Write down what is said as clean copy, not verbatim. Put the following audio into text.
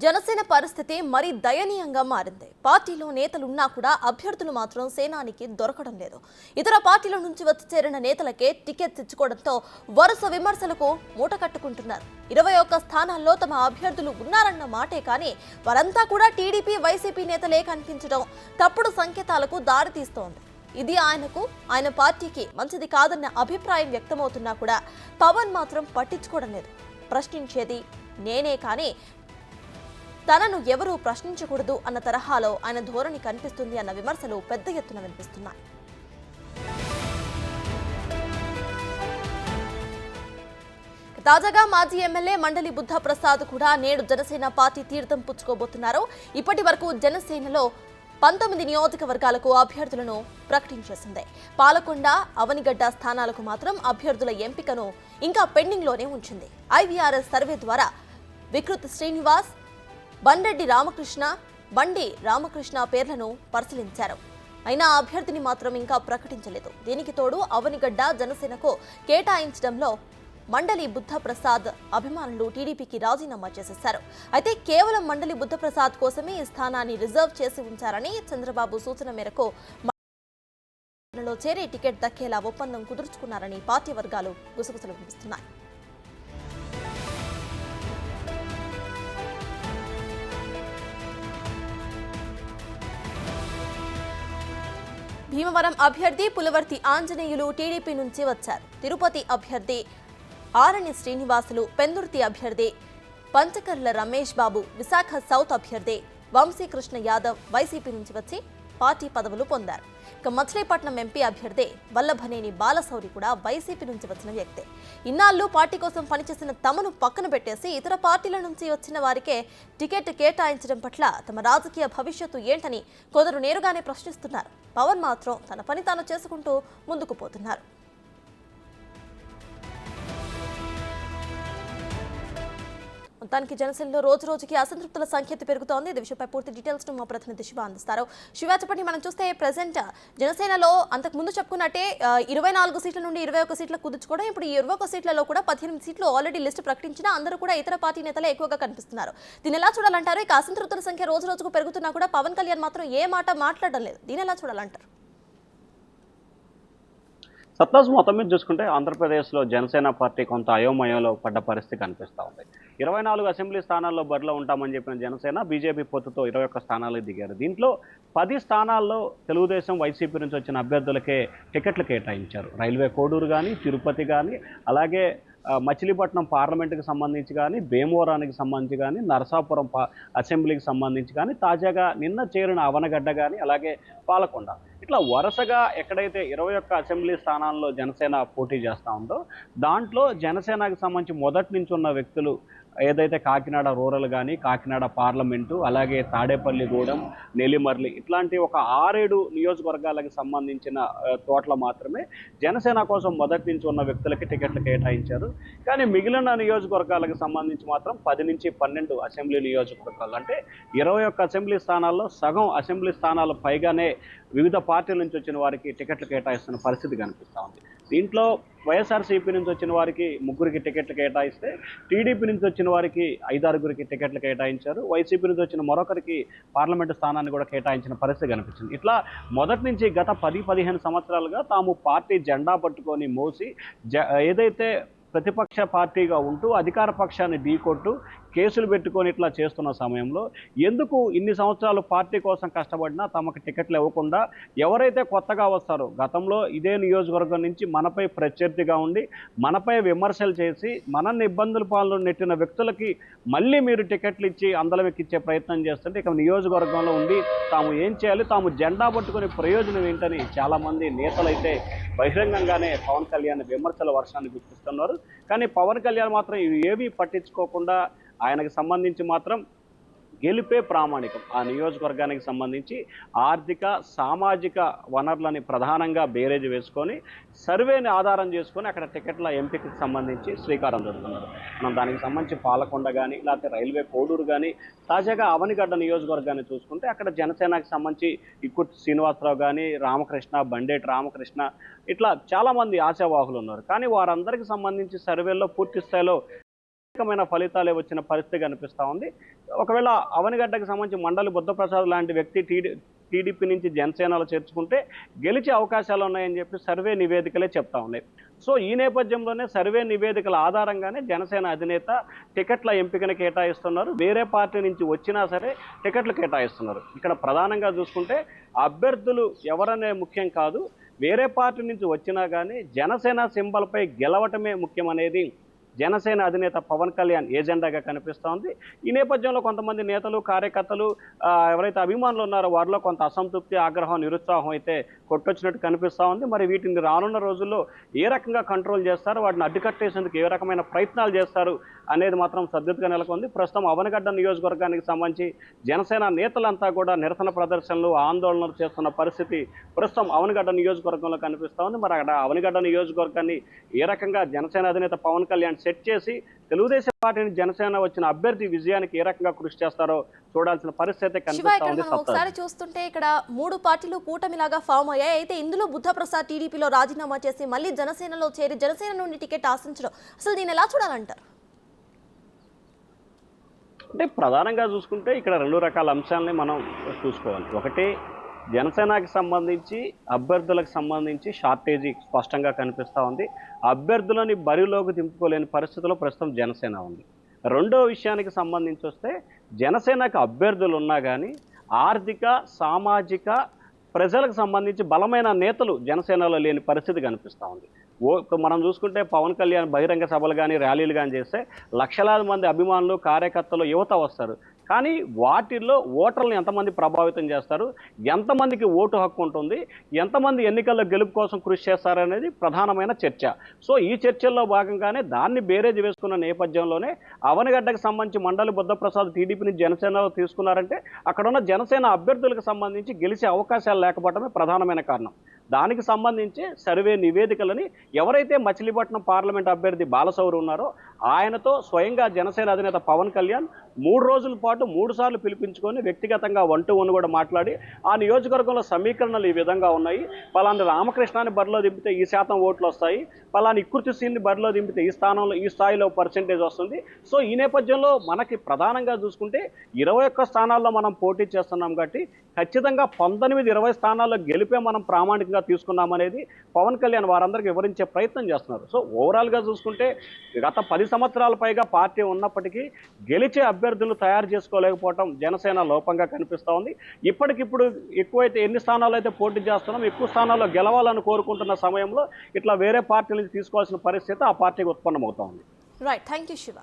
జనసేన పరిస్థితి మరీ దయనీయంగా మారింది. పార్టీలో నేతలున్నా కూడా అభ్యర్థులు మాత్రం సేనానికి దొరకడం లేదు. ఇతర పార్టీల నుంచి వచ్చి చేరిన నేతలకే టికెట్ తెచ్చుకోవడంతో వరుస విమర్శలకు మూట కట్టుకుంటున్నారు. 21 స్థానాల్లో తమ అభ్యర్థులు ఉన్నారన్న మాటే కానీ వారంతా కూడా టీడీపీ వైసీపీ నేతలే కనిపించడం తప్పుడు సంకేతాలకు దారితీస్తోంది. ఇది ఆయన పార్టీకి మంచిది కాదన్న అభిప్రాయం వ్యక్తమవుతున్నా కూడా పవన్ మాత్రం పట్టించుకోవడం లేదు. ప్రశ్నించేది నేనే కానీ తనను ఎవరూ ప్రశ్నించకూడదు అన్న తరహాలో ఆయన ధోరణి కనిపిస్తుంది అన్న విమర్శలు పెద్ద ఎత్తున వినిపిస్తున్నాయి. తాజాగా మాజీ ఎమ్మెల్యే మండలి బుద్ధ ప్రసాద్ కూడా నేడు జనసేన పార్టీ తీర్థం పుచ్చుకోబోతున్నారు. ఇప్పటి వరకు జనసేనలో 19 నియోజకవర్గాలకు అభ్యర్థులను ప్రకటించేసింది. పాలకొండ, అవనిగడ్డ స్థానాలకు మాత్రం అభ్యర్థుల ఎంపికను ఇంకా పెండింగ్లోనే ఉంచింది. ఐవీఆర్ఎస్ సర్వే ద్వారా వికృత్ శ్రీనివాస్, బండి రామకృష్ణ పేర్లను పరిశీలించారు. అయినా అభ్యర్థిని మాత్రం ఇంకా ప్రకటించలేదు. దీనికి తోడు అవనిగడ్డ జనసేనకు కేటాయించడంలో మండలి బుద్ధ ప్రసాద్ అభిమానులు టీడీపీకి రాజీనామా చేసేశారు. అయితే కేవలం మండలి బుద్ధ ప్రసాద్ కోసమే ఈ స్థానాన్ని రిజర్వ్ చేసి ఉంచారని చంద్రబాబు సూచన మేరకు చేరి టికెట్ దక్కేలా ఒప్పందం కుదుర్చుకున్నారని పార్టీ వర్గాలు గుసగుసలు వినిపిస్తున్నాయి. భీమవరం అభ్యర్థి పులవర్తి ఆంజనేయులు టీడీపీ నుంచి వచ్చారు. తిరుపతి అభ్యర్థి ఆరణి శ్రీనివాసులు, పెందుర్తి అభ్యర్థి పంచకర్ల రమేష్ బాబు, విశాఖ సౌత్ అభ్యర్థి వంశీకృష్ణ యాదవ్ వైసీపీ నుంచి వచ్చి పార్టీ పదవులు పొందారు. ఇక మచిలీపట్నం ఎంపీ అభ్యర్థి వల్లభనేని బాలశౌరి కూడా వైసీపీ నుంచి వచ్చిన వ్యక్తే. ఇన్నాళ్ళు పార్టీ కోసం పనిచేసిన తమను పక్కన పెట్టేసి ఇతర పార్టీల నుంచి వచ్చిన వారికే టికెట్ కేటాయించడం పట్ల తమ రాజకీయ భవిష్యత్తు ఏంటని కొందరు నేరుగానే ప్రశ్నిస్తున్నారు. పవన్ మాత్రం తన పని తాను చేసుకుంటూ ముందుకు పోతున్నారు. మొత్తానికి జనసేనలో రోజు రోజుకి అసంతృప్తుల సంఖ్య పెరుగుతోంది. ఈ విషయంపై పూర్తి డీటెయిల్స్ మా ప్రతినిధి శివ అందిస్తారు. శివ, చెప్పండి, మనం చూస్తే ప్రెసెంట్ జనసేనలో అంతకు ముందు చెప్పుకున్నట్టే 24 సీట్ల నుండి 21 సీట్ల కుదుర్చుకోవడం, ఇప్పుడు ఈ 21 సీట్లలో కూడా 18 సీట్లు ఆల్రెడీ లిస్ట్ ప్రకటించినా అందరూ కూడా ఇతర పార్టీ నేతలే ఎక్కువగా కనిపిస్తున్నారు. దీన్ని ఎలా చూడాలంటారు? ఇక అసంతృప్తుల సంఖ్య రోజు రోజుకు పెరుగుతున్నా కూడా పవన్ కళ్యాణ్ మాత్రం ఏ మాట మాట్లాడడం లేదు. దీన్ని ఎలా చూడాలంటారు? సత్తాజ్ మొత్తం మీద చూసుకుంటే ఆంధ్రప్రదేశ్లో జనసేన పార్టీ కొంత అయోమయంలో పడ్డ పరిస్థితి కనిపిస్తూ ఉంది. 24 అసెంబ్లీ స్థానాల్లో బరిలో ఉంటామని చెప్పిన జనసేన బీజేపీ పొత్తుతో 21 స్థానాలకు దిగారు. దీంట్లో 10 స్థానాల్లో తెలుగుదేశం వైసీపీ నుంచి వచ్చిన అభ్యర్థులకే టికెట్లు కేటాయించారు. రైల్వే కోడూరు కానీ, తిరుపతి కానీ, అలాగే మచిలీపట్నం పార్లమెంటుకి సంబంధించి కానీ, భీమవరానికి సంబంధించి కానీ, నరసాపురం అసెంబ్లీకి సంబంధించి కానీ, తాజాగా నిన్న చేరిన అవనగడ్డ కానీ, అలాగే పాలకొండ, ఇట్లా వరుసగా ఎక్కడైతే 21 అసెంబ్లీ స్థానాల్లో జనసేన పోటీ చేస్తూ ఉందో దాంట్లో జనసేనకు సంబంధించి మొదటి నుంచి ఉన్న వ్యక్తులు ఏదైతే కాకినాడ రూరల్ కానీ, కాకినాడ పార్లమెంటు, అలాగే తాడేపల్లిగూడెం, నెల్లిమర్లి, ఇట్లాంటి ఒక 6-7 నియోజకవర్గాలకు సంబంధించిన తోటలు మాత్రమే జనసేన కోసం మొదటి నుంచి ఉన్న వ్యక్తులకి టికెట్లు కేటాయించారు. కానీ మిగిలిన నియోజకవర్గాలకు సంబంధించి మాత్రం 10 నుంచి 12 అసెంబ్లీ నియోజకవర్గాలు, అంటే 21 అసెంబ్లీ స్థానాల్లో సగం అసెంబ్లీ స్థానాలు పైగానే వివిధ పార్టీల నుంచి వచ్చిన వారికి టికెట్లు కేటాయిస్తున్న పరిస్థితి కనిపిస్తూ ఉంది. దీంట్లో వైఎస్ఆర్సీపీ నుంచి వచ్చిన వారికి 3 టికెట్లు కేటాయిస్తే, టీడీపీ నుంచి వచ్చిన వారికి 5-6 టికెట్లు కేటాయించారు. వైసీపీ నుంచి వచ్చిన మరొకరికి పార్లమెంటు స్థానాన్ని కూడా కేటాయించిన పరిస్థితి కనిపించింది. ఇట్లా మొదటి నుంచి గత 10-15 సంవత్సరాలుగా తాము పార్టీ జెండా పట్టుకొని మోసి ఏదైతే ప్రతిపక్ష పార్టీగా ఉంటూ అధికార పక్షాన్ని ఢీకొట్టు కేసులు పెట్టుకొని ఇట్లా చేస్తున్న సమయంలో ఎందుకు ఇన్ని సంవత్సరాలు పార్టీ కోసం కష్టపడినా తమకు టికెట్లు ఇవ్వకుండా ఎవరైతే కొత్తగా వస్తారో, గతంలో ఇదే నియోజకవర్గం నుంచి మనపై ప్రత్యర్థిగా ఉండి మనపై విమర్శలు చేసి మనల్ని ఇబ్బందుల పాలు నెట్టిన వ్యక్తులకి మళ్ళీ మీరు టికెట్లు ఇచ్చి అందలం ఎక్కించే ప్రయత్నం చేస్తుంటే ఇక నియోజకవర్గంలో ఉండి తాము ఏం చేయాలి, తాము జెండా పట్టుకునే ప్రయోజనం ఏంటని చాలామంది నేతలైతే బహిరంగంగానే పవన్ కళ్యాణ్ విమర్శల వర్షాన్ని గుర్తిస్తున్నారు. కానీ పవన్ కళ్యాణ్ మాత్రం ఇవి ఏవీ పట్టించుకోకుండా ఆయనకు సంబంధించి మాత్రం గెలిపే ప్రామాణికం. ఆ నియోజకవర్గానికి సంబంధించి ఆర్థిక సామాజిక వనరులని ప్రధానంగా బేరేజ్ వేసుకొని సర్వేని ఆధారం చేసుకొని అక్కడ టికెట్ల ఎంపికకి సంబంధించి శ్రీకారం చుడుతున్నారు. మనం దానికి సంబంధించి పాలకొండ కానీ, లేకపోతే రైల్వే కోడూరు కానీ, తాజాగా అవనిగడ్డ నియోజకవర్గాన్ని చూసుకుంటే అక్కడ జనసేనకు సంబంధించి వికృత్ శ్రీనివాసరావు కానీ, బండి రామకృష్ణ, ఇట్లా చాలామంది ఆశావాహులు ఉన్నారు. కానీ వారందరికీ సంబంధించి సర్వేల్లో పూర్తి స్థాయిలో రకమైన ఫలితాలే వచ్చిన పరిస్థితి కనిపిస్తూ ఉంది. ఒకవేళ అవనిగడ్డకు సంబంధించి మండలి బుద్ధప్రసాద్ లాంటి వ్యక్తి టీడీపీ నుంచి జనసేనలో చేర్చుకుంటే గెలిచే అవకాశాలు ఉన్నాయని చెప్పి సర్వే నివేదికలే చెప్తా ఉన్నాయి. సో ఈ నేపథ్యంలోనే సర్వే నివేదికల ఆధారంగానే జనసేన అధినేత టికెట్ల ఎంపికను కేటాయిస్తున్నారు. వేరే పార్టీ నుంచి వచ్చినా సరే టికెట్లు కేటాయిస్తున్నారు. ఇక్కడ ప్రధానంగా చూసుకుంటే అభ్యర్థులు ఎవరనే ముఖ్యం కాదు, వేరే పార్టీ నుంచి వచ్చినా కానీ జనసేన సింబల్పై గెలవటమే ముఖ్యమనేది జనసేన అధినేత పవన్ కళ్యాణ్ ఏజెండాగా కనిపిస్తోంది. ఈ నేపథ్యంలో కొంతమంది నేతలు, కార్యకర్తలు, ఎవరైతే అభిమానులు ఉన్నారో వారిలో కొంత అసంతృప్తి, ఆగ్రహం, నిరుత్సాహం అయితే కొట్టొచ్చినట్టు కనిపిస్తూ ఉంది. మరి వీటిని రానున్న రోజుల్లో ఏ రకంగా కంట్రోల్ చేస్తారు, వాటిని అడ్డుకట్టేసేందుకు ఏ రకమైన ప్రయత్నాలు చేస్తారు అనేది మాత్రం సద్యతగా నెలకొంది. ప్రస్తుతం అవనిగడ్డ నియోజకవర్గానికి సంబంధించి జనసేన నేతలంతా కూడా నిరసన ప్రదర్శనలు, ఆందోళనలు చేస్తున్న పరిస్థితి ప్రస్తుతం అవనిగడ్డ నియోజకవర్గంలో కనిపిస్తూ ఉంది. మరి అక్కడ అవనిగడ్డ నియోజకవర్గాన్ని ఏ రకంగా జనసేన అధినేత పవన్ కళ్యాణ్ సెట్ చేసి తెలుగుదేశం పార్టీని జనసేన వచ్చిన అభ్యర్థి విజయానికి ఏ రకంగా కృషి చేస్తారో చూడాల్సిన పరిస్థితి కనిపిస్తా ఉంది. ఒకసారి చూస్తుంటే ఇక్కడ 3 పార్టీలు కూటమిలాగా ఫామ్ అయ్యాయి. అయితే ఇందులో బుద్ధప్రసాద్ టీడీపీలో రాజీనామా చేసి మళ్ళీ జనసేనలో చేరి జనసేన నుండి టికెట్ ఆశించడం, అసలు దీన్ని ఎలా చూడాలంటారు? అంటే ప్రధానంగా చూసుకుంటే ఇక్కడ 2 రకాల అంశాలని మనం చూసుకోవాలి. ఒకటి, జనసేనకి సంబంధించి అభ్యర్థులకు సంబంధించి షార్టేజీ స్పష్టంగా కనిపిస్తూ ఉంది. అభ్యర్థులని బరిలోకి దింపుకోలేని పరిస్థితిలో ప్రస్తుతం జనసేన ఉంది. రెండో విషయానికి సంబంధించి వస్తే జనసేనకు అభ్యర్థులు ఉన్నా కానీ ఆర్థిక, సామాజిక, ప్రజలకు సంబంధించి బలమైన నేతలు జనసేనలో లేని పరిస్థితి కనిపిస్తూ ఉంది. మనం చూసుకుంటే పవన్ కళ్యాణ్ బహిరంగ సభలు కానీ, ర్యాలీలు కానీ చేస్తే లక్షలాది మంది అభిమానులు, కార్యకర్తలు, యువత వస్తారు. కానీ వాటిల్లో ఓటర్లను ఎంతమంది ప్రభావితం చేస్తారు, ఎంతమందికి ఓటు హక్కు ఉంటుంది, ఎంతమంది ఎన్నికల్లో గెలుపు కోసం కృషి చేస్తారనేది ప్రధానమైన చర్చ. సో ఈ చర్చల్లో భాగంగానే దాన్ని బేరేజ్ వేసుకున్న నేపథ్యంలోనే అవనిగడ్డకు సంబంధించి మండలి బుద్ధప్రసాద్ టీడీపీని జనసేనలో తీసుకున్నారంటే అక్కడున్న జనసేన అభ్యర్థులకు సంబంధించి గెలిచే అవకాశాలు లేకపోవడమే ప్రధానమైన కారణం. దానికి సంబంధించి సర్వే నివేదికలని ఎవరైతే మచిలీపట్నం పార్లమెంట్ అభ్యర్థి బాలశౌరి ఉన్నారో ఆయనతో స్వయంగా జనసేన అధినేత పవన్ కళ్యాణ్ 3 రోజుల పాటు 3 సార్లు పిలిపించుకొని వ్యక్తిగతంగా 1-to-1 కూడా మాట్లాడి ఆ నియోజకవర్గంలో సమీకరణలు ఈ విధంగా ఉన్నాయి, పలానా రామకృష్ణాన్ని బరిలో దింపితే ఈ శాతం ఓట్లు వస్తాయి, పలానా ఇక్కుర్తి సీన్ని బరిలో దింపితే ఈ స్థాయిలో పర్సెంటేజ్ వస్తుంది. సో ఈ నేపథ్యంలో మనకి ప్రధానంగా చూసుకుంటే 21 స్థానాల్లో మనం పోటీ చేస్తున్నాం కాబట్టి ఖచ్చితంగా 19-20 స్థానాల్లో గెలిపే మనం ప్రామాణికంగా తీసుకున్నామనేది పవన్ కళ్యాణ్ వారందరికీ వివరించే ప్రయత్నం చేస్తున్నారు. సో ఓవరాల్గా చూసుకుంటే గత 10 సంవత్సరాల పైగా పార్టీ ఉన్నప్పటికీ గెలిచే అభ్యర్థులు తయారు చేసుకోలేకపోవడం జనసేన లోపంగా కనిపిస్తూ ఉంది. ఇప్పటికిప్పుడు ఎక్కువైతే ఎన్ని స్థానాలు అయితే పోటీ చేస్తున్నాం, ఎక్కువ స్థానాల్లో గెలవాలని కోరుకుంటున్న సమయంలో ఇట్లా వేరే పార్టీ నుంచి తీసుకోవాల్సిన పరిస్థితి ఆ పార్టీకి ఉత్పన్నమవుతా ఉంది. Right, thank you Shiva.